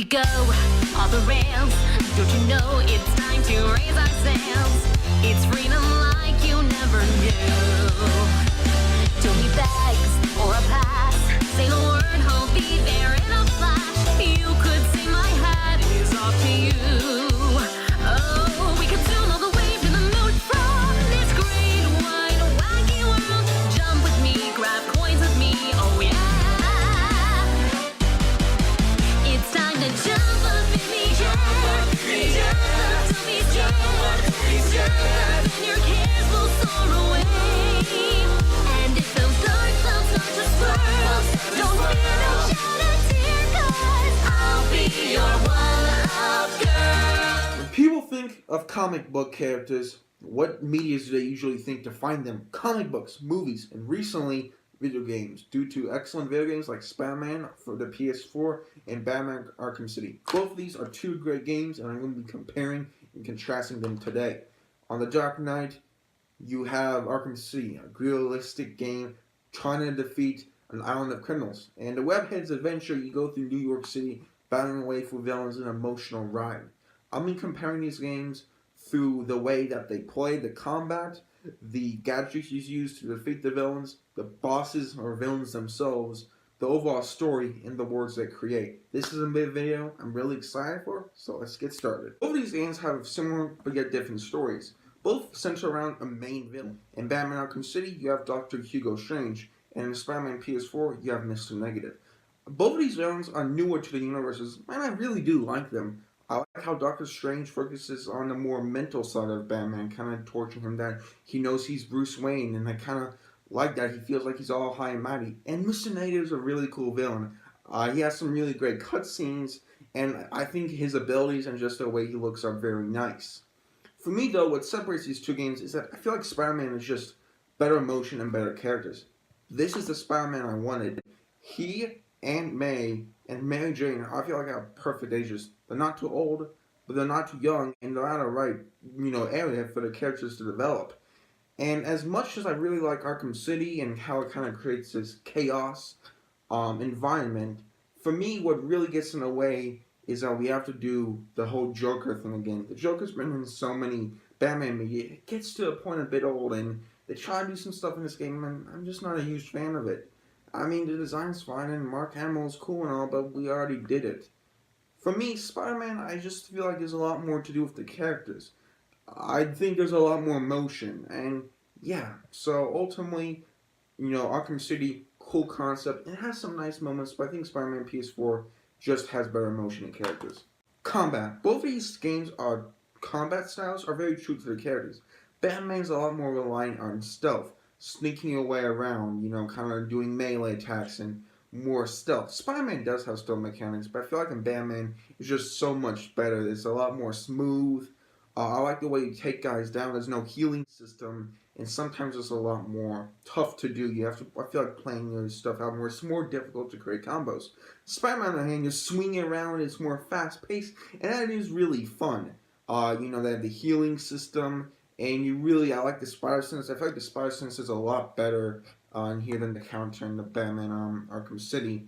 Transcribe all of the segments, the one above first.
we go, off the rails. Don't you know it's time to raise our sails? It's freedom like you never knew. Don't need bags or a pass. Say the word, I'll be there in a flash. You could say my hat is off to you. Oh, we could zoom all the way to the moon from this great wide wacky world. Jump with me, grab coins with me, oh yeah. It's time to jump up in the air. Jump up, don't be scared. Jump up and your cares will soar away. And if those dark clouds start to swirl, don't fear, don't shed a tear, 'cause I'll be your one-up girl. When people think of comic book characters, what medias do they usually think to find them? Comic books, movies, and recently, video games, due to excellent video games like Spider-Man for the PS4 and Batman Arkham City. Both of these are two great games, and I'm going to be comparing and contrasting them today. On the Darknight, you have Arkham City, a realistic game trying to defeat an island of criminals. And the Webhead's adventure, you go through New York City, battling away for villains, an emotional ride. I'll be comparing these games through the way that they play, the combat, the gadgets you use to defeat the villains, the bosses or villains themselves, the overall story, and the worlds they create. This is a big video I'm really excited for, so let's get started. Both of these games have similar but yet different stories. Both center around a main villain. In Batman Arkham City, you have Dr. Hugo Strange, and in Spider-Man PS4, you have Mr. Negative. Both of these villains are newer to the universes, and I really do like them. I like how Doctor Strange focuses on the more mental side of Batman, kind of torturing him that he knows he's Bruce Wayne, and I kind of like that he feels like he's all high and mighty. And Mr. Negative is a really cool villain. He has some really great cutscenes, and I think his abilities and just the way he looks are very nice. For me, though, what separates these two games is that I feel like Spider-Man is just better emotion and better characters. This is the Spider-Man I wanted. He, Aunt May, and Mary Jane, I feel like have perfect ages. They're not too old, but they're not too young, and they're at the right, area for the characters to develop. And as much as I really like Arkham City and how it kind of creates this chaos environment, for me, what really gets in the way is that we have to do the whole Joker thing again. The Joker's been in so many Batman movies, it gets to a point a bit old, and they try to do some stuff in this game, and I'm just not a huge fan of it. I mean, the design's fine, and Mark Hamill's cool and all, but we already did it. For me, Spider-Man, I just feel like there's a lot more to do with the characters. I think there's a lot more emotion, and yeah, so ultimately, Arkham City, cool concept, it has some nice moments, but I think Spider-Man PS4 just has better emotion and characters. Combat. Both of these games are combat styles are very true to the characters. Batman's a lot more reliant on stealth, sneaking your way around, kind of doing melee attacks and more stealth. Spider-Man does have stealth mechanics, but I feel like in Batman, it's just so much better. It's a lot more smooth. I like the way you take guys down. There's no healing system, and sometimes it's a lot more tough to do. I feel like playing your stuff out more. It's more difficult to create combos. Spider-Man, on the other hand, you're swinging around. It's more fast-paced, and that is really fun. They have the healing system, and I like the Spider Sense. I feel like the Spider Sense is a lot better in here than the counter in the Batman Arkham City.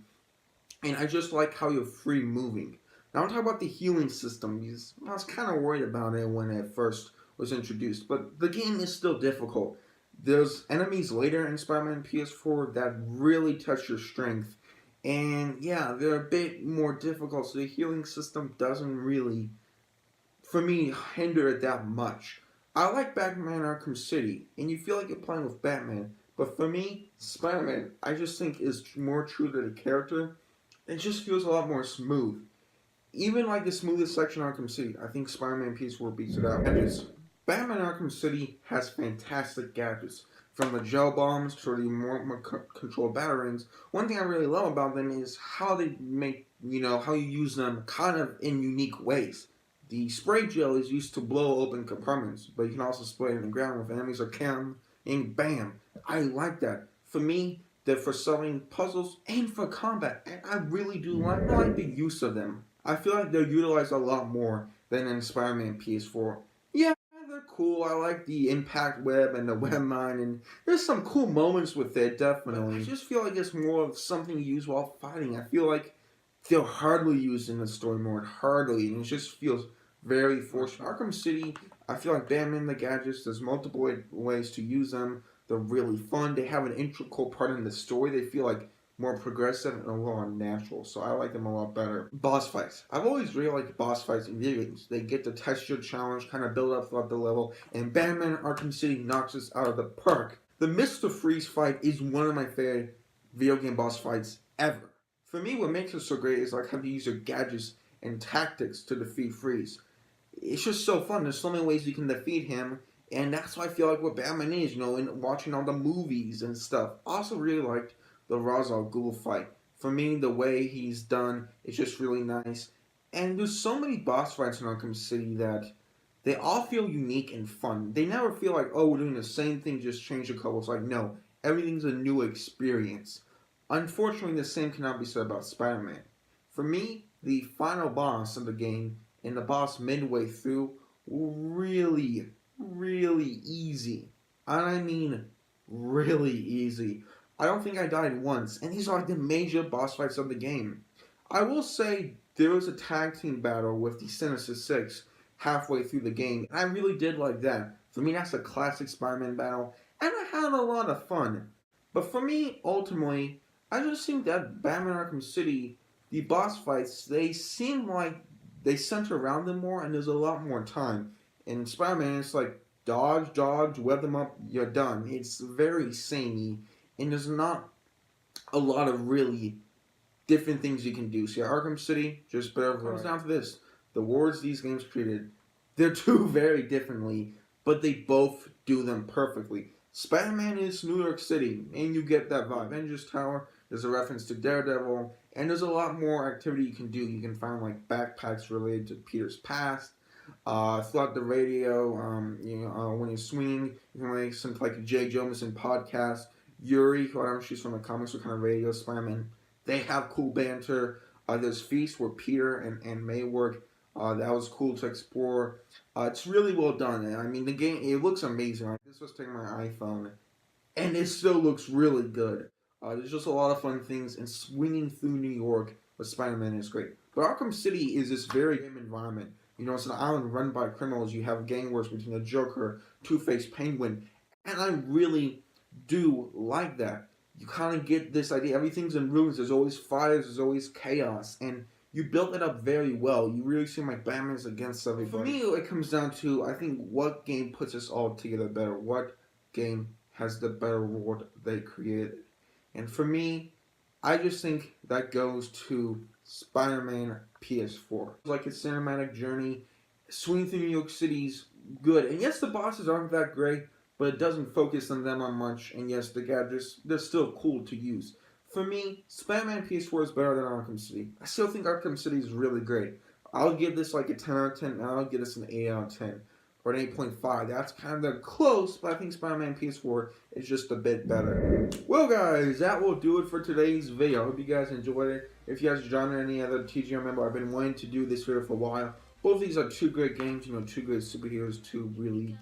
And I just like how you're free moving. Now I'm talking about the healing system, because I was kind of worried about it when it first was introduced. But the game is still difficult. There's enemies later in Spider-Man PS4 that really touch your strength. And yeah, they're a bit more difficult, so the healing system doesn't really, for me, hinder it that much. I like Batman Arkham City, and you feel like you're playing with Batman. But for me, Spider-Man, I just think is more true to the character. It just feels a lot more smooth. Even like the smoothest section of Arkham City, I think Spider-Man PS4 beats it out. Batman Arkham City has fantastic gadgets. From the gel bombs to the more controlled batarangs. One thing I really love about them is how they make, how you use them kind of in unique ways. The spray gel is used to blow open compartments, but you can also spray it in the ground if enemies are camping, and bam. I like that. For me, they're for solving puzzles and for combat, and I really do like the use of them. I feel like they're utilized a lot more than in Spider-Man PS4. Yeah, they're cool. I like the impact web and the web mine, and there's some cool moments with it, definitely. I just feel like it's more of something you use while fighting. I feel like they're hardly used in the story mode, hardly, and it just feels very forced. Arkham City, I feel like Batman the gadgets, there's multiple ways to use them. They're really fun. They have an integral part in the story. They feel like more progressive and a little more natural, so I like them a lot better. Boss fights. I've always really liked boss fights in video games. They get the texture challenge, kind of build up throughout the level, and Batman Arkham City knocks us out of the park. The Mr. Freeze fight is one of my favorite video game boss fights ever. For me, what makes it so great is like how you use your gadgets and tactics to defeat Freeze. It's just so fun. There's so many ways you can defeat him, and that's why I feel like what Batman is, in watching all the movies and stuff. Also really liked the Ra's al Ghul fight. For me, the way he's done is just really nice. And there's so many boss fights in Arkham City that they all feel unique and fun. They never feel like, oh, we're doing the same thing, just change a couple. It's like, no, everything's a new experience. Unfortunately, the same cannot be said about Spider-Man. For me, the final boss of the game and the boss midway through were really, really easy. And I mean really easy. I don't think I died once, and these are like the major boss fights of the game. I will say there was a tag team battle with the Sinister Six halfway through the game, and I really did like that. For me, that's a classic Spider-Man battle, and I had a lot of fun. But for me, ultimately, I just think that Batman Arkham City, the boss fights, they seem like they center around them more, and there's a lot more time. In Spider-Man, it's like dodge, dodge, web them up, you're done. It's very samey, and there's not a lot of really different things you can do. So yeah, Arkham City, just better. It comes down to this. The words these games created, they're two very differently, but they both do them perfectly. Spider-Man is New York City, and you get that vibe. Avengers Tower, there's a reference to Daredevil, and there's a lot more activity you can do. You can find like backpacks related to Peter's past. Throughout the radio, when you're swinging, you can listen to like a Jay Jonason podcast. Yuri, who she's from the comics, what kind of radio, Spider-Man. They have cool banter. There's Feast where Peter and May work. That was cool to explore. It's really well done. I mean, the game, it looks amazing. This was taking my iPhone, and it still looks really good. There's just a lot of fun things, and swinging through New York with Spider-Man is great. But Arkham City is this very game environment. It's an island run by criminals. You have gang wars between the Joker, Two-Face, Penguin, and I really do like that. You kind of get this idea. Everything's in ruins. There's always fires. There's always chaos, and you built it up very well. You really seem like Batman's against everybody. For me, it comes down to, I think, what game puts us all together better. What game has the better world they created? And for me, I just think that goes to Spider-Man PS4. Like its cinematic journey, swinging through New York City's good. And yes, the bosses aren't that great, but it doesn't focus on them on much. And yes, the gadgets, they're still cool to use. For me, Spider-Man PS4 is better than Arkham City. I still think Arkham City is really great. I'll give this like a 10 out of 10, and I'll give this an 8 out of 10. Or an 8.5. That's kind of close, but I think Spider-Man PS4 is just a bit better. Well, guys, that will do it for today's video. I hope you guys enjoyed it. If you guys joined any other TGR member, I've been wanting to do this video for a while. Both of these are two great games, two great superheroes, two really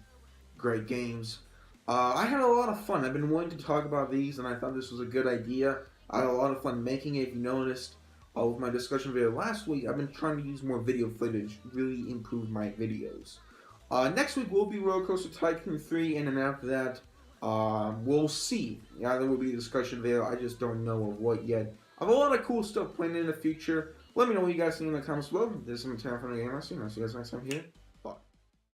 great games. I had a lot of fun. I've been wanting to talk about these, and I thought this was a good idea. I had a lot of fun making it. If you noticed with my discussion video last week, I've been trying to use more video footage, really improve my videos. Next week will be Roller Coaster Tycoon 3, and then after that, we'll see. Yeah, there will be a discussion video. I just don't know of what yet. I have a lot of cool stuff planned in the future. Let me know what you guys think in the comments below. This is Tanman from the Game. I'll see you guys next time here.